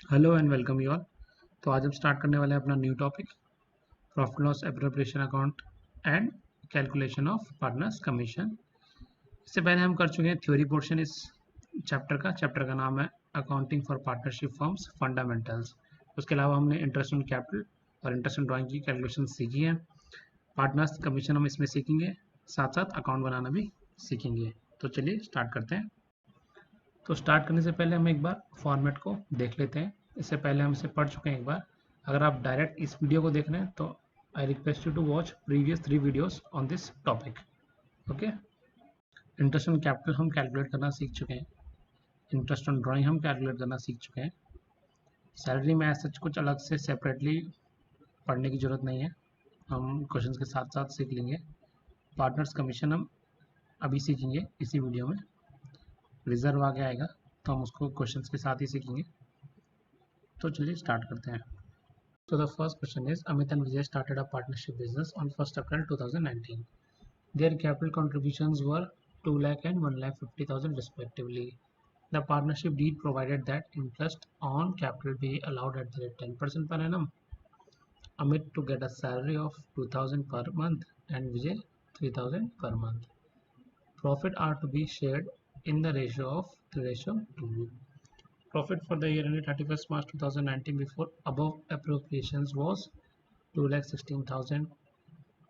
Hello and welcome you all. तो आज हम स्टार्ट करने वाले हैं अपना new topic, profit loss appropriation account and calculation of partners commission. इससे पहले हम कर चुके हैं थ्योरी पोर्शन इस चैप्टर का नाम है accounting for partnership firms fundamentals. उसके अलावा हमने इंटरेस्ट ऑन कैपिटल और इंटरेस्ट ऑन ड्राइंग की कैलकुलेशन सीखी है। पार्टनर्स कमीशन हम इसमें सीखेंगे, साथ साथ अकाउंट बनाना भी सीखेंगे। तो चलिए स्टार्ट करते हैं। तो स्टार्ट करने से पहले हम एक बार फॉर्मेट को देख लेते हैं। इससे पहले हम इसे पढ़ चुके हैं एक बार। अगर आप डायरेक्ट इस वीडियो को देख रहे हैं तो I request you to watch previous 3 videos on this topic. Okay. Interest on capital हम कैलकुलेट करना सीख चुके हैं। इंटरेस्ट ऑन ड्राइंग हम कैलकुलेट करना सीख चुके हैं। सैलरी में ऐसा कुछ अलग से सेपरेटली पढ़ने की ज़रूरत नहीं है, हम क्वेश्चन के साथ साथ सीख लेंगे। पार्टनर्स कमीशन हम अभी सीखेंगे इसी वीडियो में। रिजर्व आगे आएगा तो हम उसको क्वेश्चन के साथ ही सीखेंगे। तो चलिए स्टार्ट करते हैं। So the first question is Amit and Vijay started a partnership business on 1st April 2019. Their capital contributions were 2 lakh and 1,50,000 respectively. The partnership deed provided that interest on capital be allowed at the rate 10% per annum. Amit to get a salary of 2,000 per month and Vijay 3,000 per month. Profit are to be shared in the ratio of 3:2. Profit for the year ended 31st March 2019 before above appropriations was 2,16,000.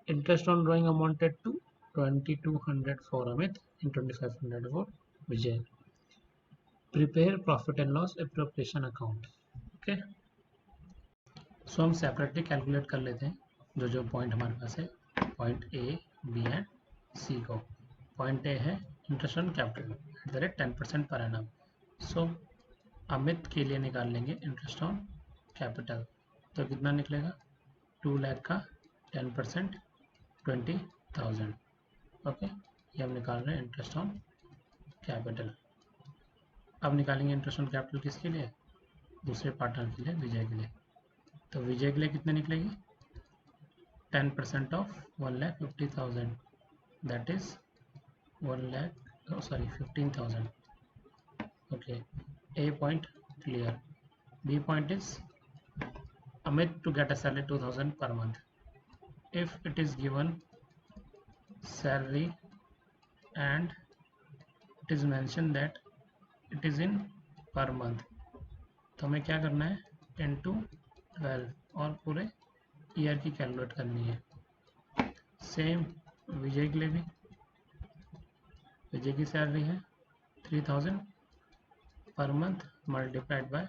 Interest on drawing amounted to 2,200 for Amit and 2,500 for Vijay. Prepare profit and loss appropriation account. Okay. सो हम separately calculate कर लेते हैं जो point हमारे पास है, point A, B and सी को। Point A है interest on capital eight the rate 10% per annum. सो अमित के लिए निकाल लेंगे इंटरेस्ट ऑन कैपिटल। तो कितना निकलेगा? 2 लाख का 10% 20,000। ओके, ये हम निकाल रहे हैं इंटरेस्ट ऑन कैपिटल। अब निकालेंगे इंटरेस्ट ऑन कैपिटल किसके लिए? दूसरे पार्टनर के लिए, विजय के लिए। तो विजय के लिए कितने निकलेगी? 10% of 1,50,000, that is 15,000। Okay, A point clear. B point is Amit to get a salary 2,000 per month. If it is given salary and it is mentioned that it is in per month, तो हमें क्या करना है? into 12 और पूरे year की calculate करनी है। सेम विजय के लिए भी, विजय की सैलरी है 3,000 पर मंथ मल्टीप्लाइड बाय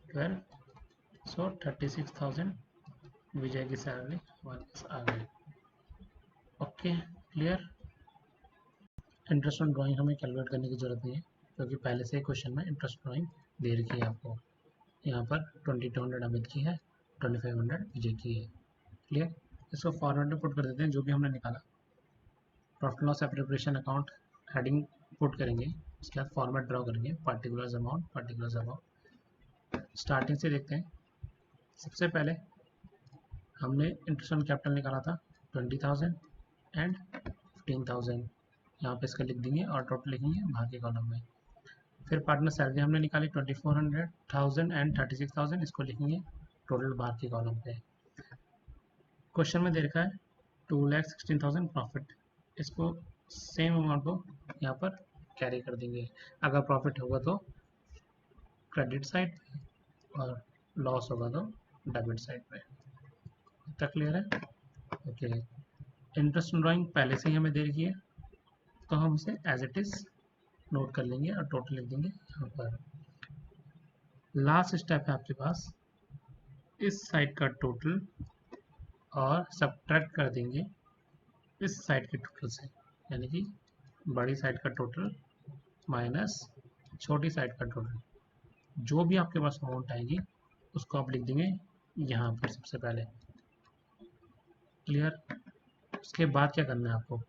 12, सो 36,000 विजय की सैलरी हमारे पास आ गई। Okay, clear. Interest on drawing हमें कैलकुलेट करने की जरूरत नहीं है क्योंकि पहले से क्वेश्चन में इंटरेस्ट ड्राइंग दे रखी है आपको। यहाँ पर 2,200 अमित की है, 2,500 विजय की है। क्लियर। इसको फॉर्मेट में पुट कर देते हैं जो भी हमने निकाला। Profit loss appropriation account heading put करेंगे, उसके बाद फॉर्मेट ड्रॉ करेंगे, पार्टिकुलर्स अमाउंट। स्टार्टिंग से देखते हैं। सबसे पहले हमने इंटरेस्ट ऑन कैपिटल निकाला था 20,000 एंड 15,000। यहाँ पे इसका लिख देंगे और टोटल लिखेंगे बाहर के कॉलम में। फिर पार्टनर सैलरी हमने निकाली 2,400,000 एंड 36,000, इसको लिखेंगे टोटल बाहर के कॉलम पे। क्वेश्चन में दे रखा है 2,16,000 प्रॉफिट, इसको सेम अमाउंट को यहाँ पर कैरी कर देंगे। अगर प्रॉफिट होगा तो क्रेडिट साइड और लॉस होगा तो डेबिट साइड पे। तक क्लियर है? ओके। इंटरेस्ट ड्राइंग पहले से ही हमें दे रखी है तो हम इसे एज इट इज नोट कर लेंगे और टोटल लिख देंगे यहाँ पर। लास्ट स्टेप है आपके पास, इस साइड का टोटल और सब्ट्रैक्ट कर देंगे इस साइड के टोटल से, यानी कि बड़ी साइड का टोटल माइनस छोटी साइड का टोटल। जो भी आपके पास अमाउंट आएगी उसको आप लिख देंगे यहाँ पर सबसे पहले। क्लियर। उसके बाद क्या करना है आपको?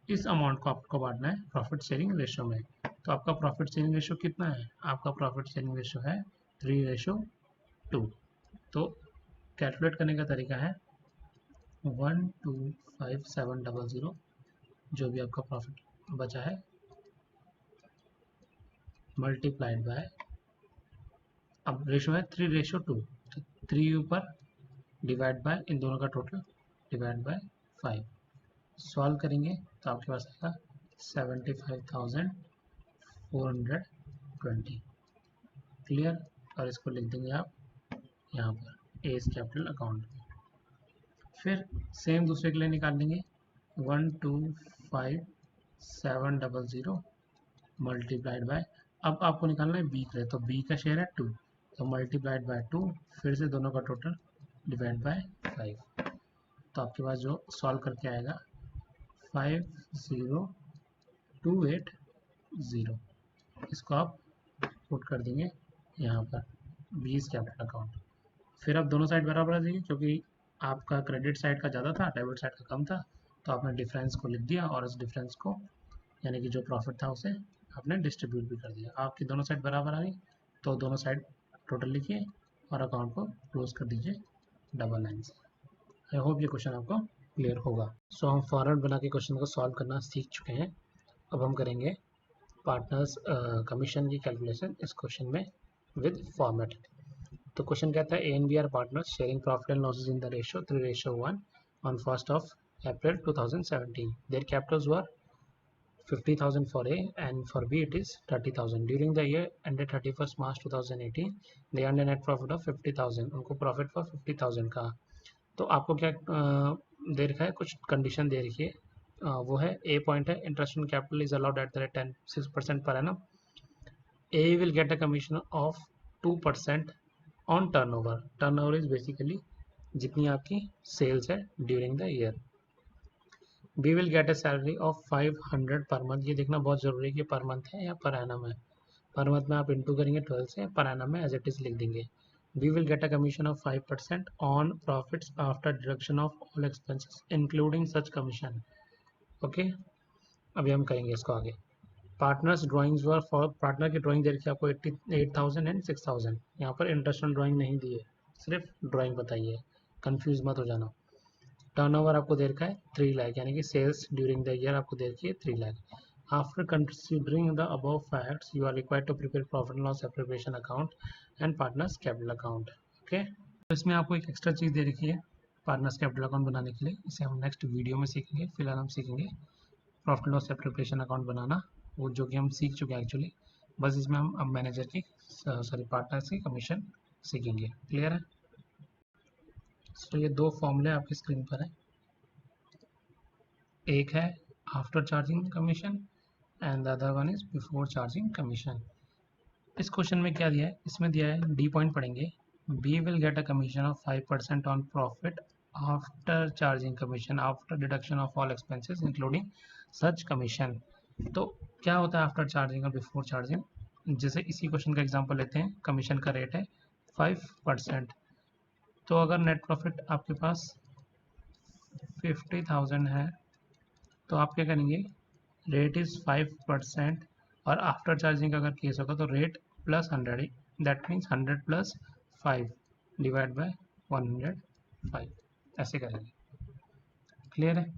इस अमाउंट को आपको बांटना है प्रॉफिट शेयरिंग रेशो में। तो आपका प्रॉफिट शेयरिंग रेशो कितना है? आपका प्रॉफिट शेयरिंग रेशो है 3:2। तो कैलकुलेट करने का तरीका है 125,700, जो भी आपका प्रॉफिट बचा है, मल्टीप्लाइड बाय अब रेशो है 3:2, तो 3 ऊपर डिवाइड बाय इन दोनों का टोटल डिवाइड बाय 5, सॉल्व करेंगे तो आपके पास आएगा 75,420। क्लियर। और इसको लिख देंगे आप यहाँ पर एज कैपिटल अकाउंट। फिर सेम दूसरे के लिए निकाल लेंगे 125,700 मल्टीप्लाइड बाय, अब आपको निकालना है बी के लिए, तो बी का शेयर है 2, तो मल्टीप्लाइड बाय 2, फिर से दोनों का टोटल डिवाइड बाय 5, तो आपके पास जो सॉल्व करके आएगा 50,280। इसको आप पुट कर देंगे यहाँ पर बीस कैपिटल अकाउंट। फिर आप दोनों साइड बराबर दीजिए, क्योंकि आपका क्रेडिट साइड का ज़्यादा था, डेबिट साइड का कम था, तो आपने डिफरेंस को लिख दिया और इस डिफरेंस को यानी कि जो प्रॉफिट था उसे आपने डिस्ट्रीब्यूट भी कर दिया। आपकी दोनों साइड बराबर आ गई, तो दोनों साइड टोटल लिखिए और अकाउंट को क्लोज कर दीजिए डबल लाइन से। आई होप ये क्वेश्चन आपको क्लियर होगा। सो हम फॉरवर्ड बना के क्वेश्चन को सॉल्व करना सीख चुके हैं। अब हम करेंगे पार्टनर्स कमीशन की कैलकुलेशन इस क्वेश्चन में विद फॉर्मेट। तो क्वेश्चन कहता है A and B are partners sharing profit and losses in the ratio 3:1 on 1st of April 2017. Their capitals were 50,000 for A and for B it is 30,000. During the year ended 31st March 2018, they earned a net profit of 50,000. उनको profit for 50,000 का। तो आपको क्या दे रखा है, कुछ condition दे रखी है। वो है ए पॉइंट है interest on capital is allowed at the rate 6% per annum. A will get a commission of 2% on turnover. Turnover is basically जितनी आपकी सेल्स है during the year. B will get a salary of 500 per month. ये देखना बहुत जरूरी है कि per month है या पर एनम है। पर मंथ में आप इंटू करेंगे 12 से, पर एनम में एज इट इज लिख देंगे। B will get a commission of 5% on profits after deduction of all expenses including such commission. Okay, अभी हम करेंगे इसको आगे। Partners drawings were for, partner की ड्राइंग दे रखी है आपको 88,000 एंड 6,000। यहाँ पर इंटरेस्टल ड्राइंग नहीं दी है, सिर्फ ड्राइंग बताइए, कंफ्यूज मत हो जाना। टर्नओवर आपको दे रखा है 3 लाख, यानी कि सेल्स ड्यूरिंग द ईयर आपको दे रखी है 3 lakh. After considering the above facts you are required to prepare profit and loss appropriation account and partners capital account. Okay, तो इसमें आपको एक एक्स्ट्रा चीज़ दे रखी है पार्टनर्स कैपिटल अकाउंट बनाने के लिए, इसे हम नेक्स्ट वीडियो में सीखेंगे। फिलहाल हम सीखेंगे प्रॉफिट लॉस एप्रोप्रिएशन अकाउंट बनाना, वो जो कि हम सीख चुके हैं एक्चुअली। बस इसमें हम अब मैनेजर की पार्टनर्स की कमीशन सीखेंगे। क्लियर है। तो ये दो फॉर्मूले आपकी स्क्रीन पर है, एक है after charging commission and the other one is before charging commission. इस क्वेश्चन में क्या दिया है, इसमें दिया है डी पॉइंट पढ़ेंगे, B will get a commission of 5% on profit after charging commission after deduction of all expenses including such commission. तो क्या होता है आफ्टर चार्जिंग और बिफोर चार्जिंग? जैसे इसी क्वेश्चन का एग्जांपल लेते हैं, कमीशन का रेट है 5%, तो अगर नेट प्रॉफिट आपके पास 50,000 है तो आप क्या करेंगे, रेट इज 5% और आफ्टर चार्जिंग अगर केस होगा तो rate plus 100, that means 100 plus 5 divide by 105, ऐसे करेंगे। क्लियर है।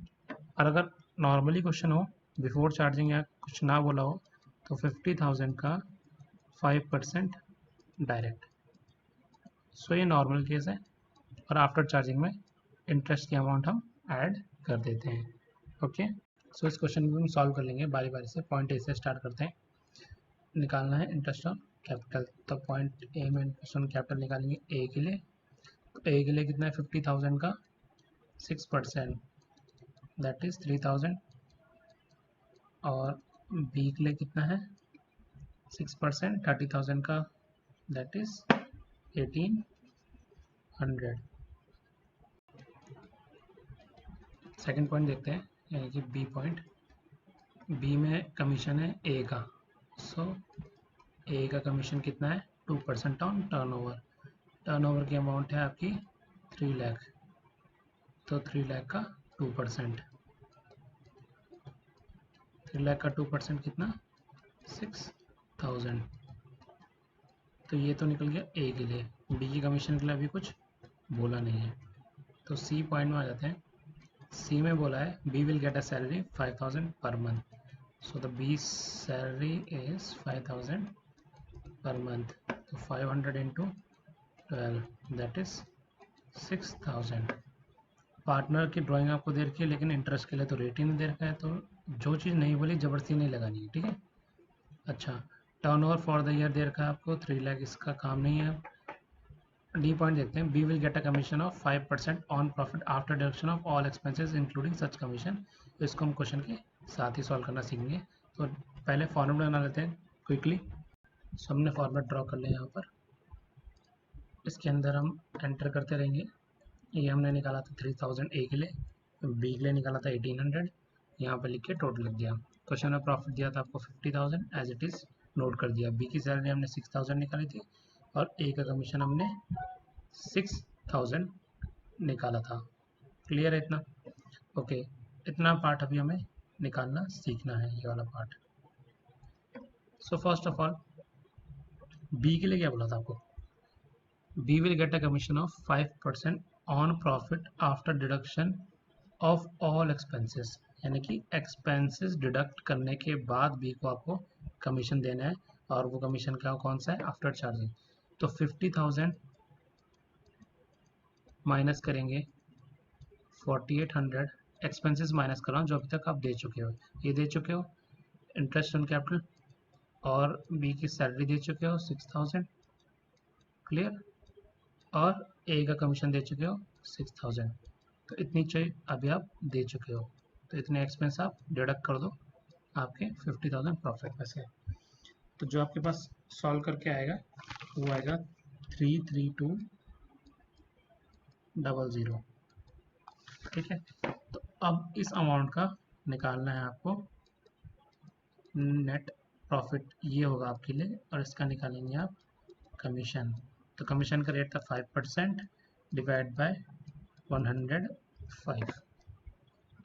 और अगर नॉर्मली क्वेश्चन हो, बिफोर चार्जिंग या कुछ ना बोला हो, तो 50,000 का 5% डायरेक्ट। सो ये नॉर्मल केस है, और आफ्टर चार्जिंग में इंटरेस्ट की अमाउंट हम ऐड कर देते हैं। ओके, सो इस क्वेश्चन को हम सॉल्व कर लेंगे बारी बारी से। पॉइंट ए से स्टार्ट करते हैं। निकालना है इंटरेस्ट ऑन कैपिटल, तो पॉइंट ए में इंटरेस्ट ऑन कैपिटल निकालेंगे ए के लिए। तो ए के लिए कितना है, 50,000 का 6% दैट इज 3,000, और बी के लिए कितना है 6% 30,000 का दैट इज 1,800। सेकेंड पॉइंट देखते हैं, यानी कि बी पॉइंट। बी में कमीशन है ए का, सो ए का कमीशन कितना है 2% ऑन टर्नओवर। टर्नओवर की अमाउंट है आपकी 3 लाख, तो 3 लाख का 2%, 3 लाख का 2% कितना 6,000। तो ये तो निकल गया ए के लिए। बी की कमीशन के लिए अभी कुछ बोला नहीं है, तो सी पॉइंट में आ जाते हैं। सी में बोला है B will get a salary 5,000 per month, so the B's salary is 5,000 per month, तो 500 इंटू 12 दैट इज 6000। पार्टनर की ड्राइंग आपको दे रखी है लेकिन इंटरेस्ट के लिए तो रेट ही नहीं दे रखा है, तो जो चीज़ नहीं बोली ज़बरदस्ती नहीं लगानी है, ठीक है। अच्छा, टर्नओवर फॉर द ईयर दे रखा है आपको 3 लाख, इसका काम नहीं है। डी पॉइंट देखते हैं, B will get a commission of 5% on profit after deduction of all expenses including such commission. इसको हम क्वेश्चन के साथ ही सॉल्व करना सीखेंगे। तो पहले फॉर्मूला बना लेते हैं क्विकली। सो हमने फॉर्मेट ड्रॉ कर लिया यहाँ पर, इसके अंदर हम एंटर करते रहेंगे। ये हमने निकाला था 3000 ए के लिए, बी के लिए निकाला था 1800, यहाँ पर लिख के टोटल लिख दिया। क्वेश्चन में प्रॉफिट दिया था आपको 50,000 एज इट इज़ नोट कर दिया। बी की सैलरी हमने 6000 निकाली थी और ए का कमीशन हमने 6000 निकाला था। क्लियर है इतना? ओके, इतना पार्ट अभी हमें निकालना सीखना है, ये वाला part. So first of all B के लिए क्या बोला था आपको? B will get a commission of 5% on profit after deduction of all expenses, यानी कि एक्सपेंसेस डिडक्ट करने के बाद बी को आपको कमीशन देना है। और वो कमीशन क्या कौन सा है? After charging. तो 50,000 माइनस करेंगे 4800, एक्सपेंसेस माइनस कर रहा हूँ जो अभी तक आप दे चुके हो। ये दे चुके हो इंटरेस्ट ऑन कैपिटल, और बी की सैलरी दे चुके हो 6000, क्लियर, और ए का कमीशन दे चुके हो 6000। तो इतनी चाहिए अभी आप दे चुके हो, तो इतने एक्सपेंस आप डिडक्ट कर दो आपके 50,000 प्रॉफिट में से। तो जो आपके पास सॉल्व करके आएगा वो आएगा 33200, ठीक है। तो अब इस अमाउंट का निकालना है आपको नेट प्रॉफिट, ये होगा आपके लिए, और इसका निकालेंगे आप कमीशन। तो कमीशन का रेट था 5% डिवाइड बाय 105।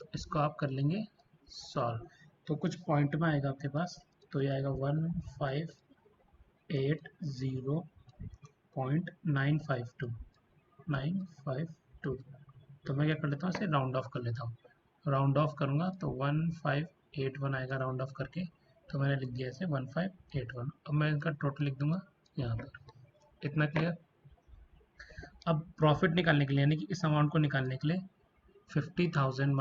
तो इसको आप कर लेंगे सॉल्व, तो कुछ पॉइंट में आएगा आपके पास, तो ये आएगा 1580.952। तो मैं क्या कर लेता हूँ, इसे राउंड ऑफ कर लेता हूँ। राउंड ऑफ करूँगा तो 1581 आएगा राउंड ऑफ करके, तो मैंने लिख दिया इसे 1581। अब मैं इनका टोटल लिख दूंगा यहाँ पर। इतना क्लियर? अब प्रॉफिट निकालने के लिए, यानी कि इस अमाउंट को निकालने के लिए 50,000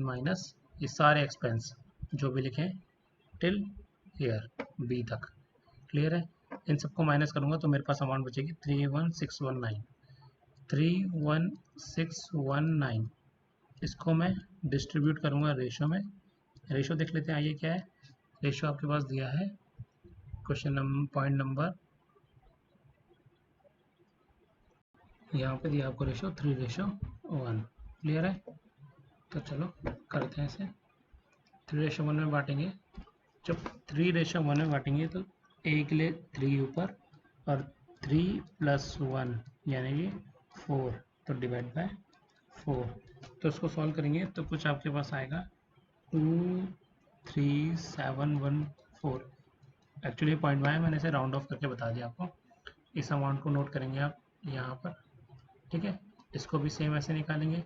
माइनस ये सारे एक्सपेंस जो भी लिखे टिल हियर बी तक, क्लियर है। इन सबको माइनस करूंगा तो मेरे पास अमाउंट बचेगी 31619। इसको मैं डिस्ट्रीब्यूट करूंगा रेशो में। रेशो देख लेते हैं, आइए क्या है रेशो आपके पास दिया है क्वेश्चन पॉइंट नंबर, यहाँ पे दिया आपको रेशो 3:1, क्लियर है। तो चलो करते हैं इसे। 3:1 में बांटेंगे, जब 3:1 में बांटेंगे तो ए के लिए 3 ऊपर और 3 + 1 यानी कि 4, तो डिवाइड बाय 4। तो इसको सॉल्व करेंगे तो कुछ आपके पास आएगा 23714। एक्चुअली पॉइंट में है, मैंने इसे राउंड ऑफ करके बता दिया आपको। इस अमाउंट को नोट करेंगे आप यहाँ पर, ठीक है। इसको भी सेम ऐसे निकालेंगे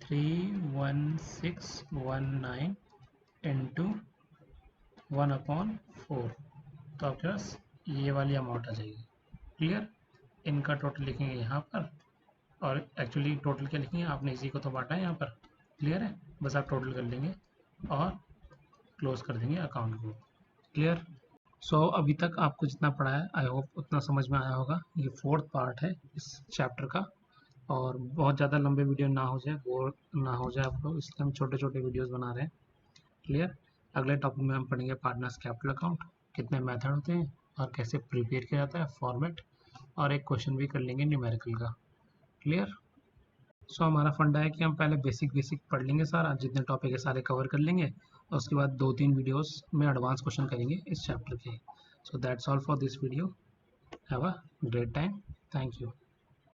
31619 इंटू 1/4, तो आपके पास ये वाली अमाउंट आ जाएगी, क्लियर। इनका टोटल लिखेंगे यहाँ पर, और एक्चुअली टोटल क्या लिखेंगे, आपने इसी को तो बांटा है यहाँ पर, क्लियर है। बस आप टोटल कर लेंगे और क्लोज कर देंगे अकाउंट को, क्लियर। सो अभी तक आपको जितना पढ़ा है आई होप उतना समझ में आया होगा। ये 4th पार्ट है इस चैप्टर का, और बहुत ज़्यादा लंबे वीडियो ना हो जाए, बोर ना हो जाए आप लोग, इसलिए हम छोटे छोटे वीडियोस बना रहे हैं, क्लियर। अगले टॉपिक में हम पढ़ेंगे पार्टनर्स कैपिटल अकाउंट, कितने मेथड होते हैं और कैसे प्रिपेयर किया जाता है फॉर्मेट, और एक क्वेश्चन भी कर लेंगे न्यूमेरिकल का, क्लियर। सो हमारा फंडा है कि हम पहले बेसिक पढ़ लेंगे सारा, जितने टॉपिक है सारे कवर कर लेंगे, और उसके बाद 2-3 वीडियोस में एडवांस क्वेश्चन करेंगे इस चैप्टर के। So that's all for this video, have a great time, thank you.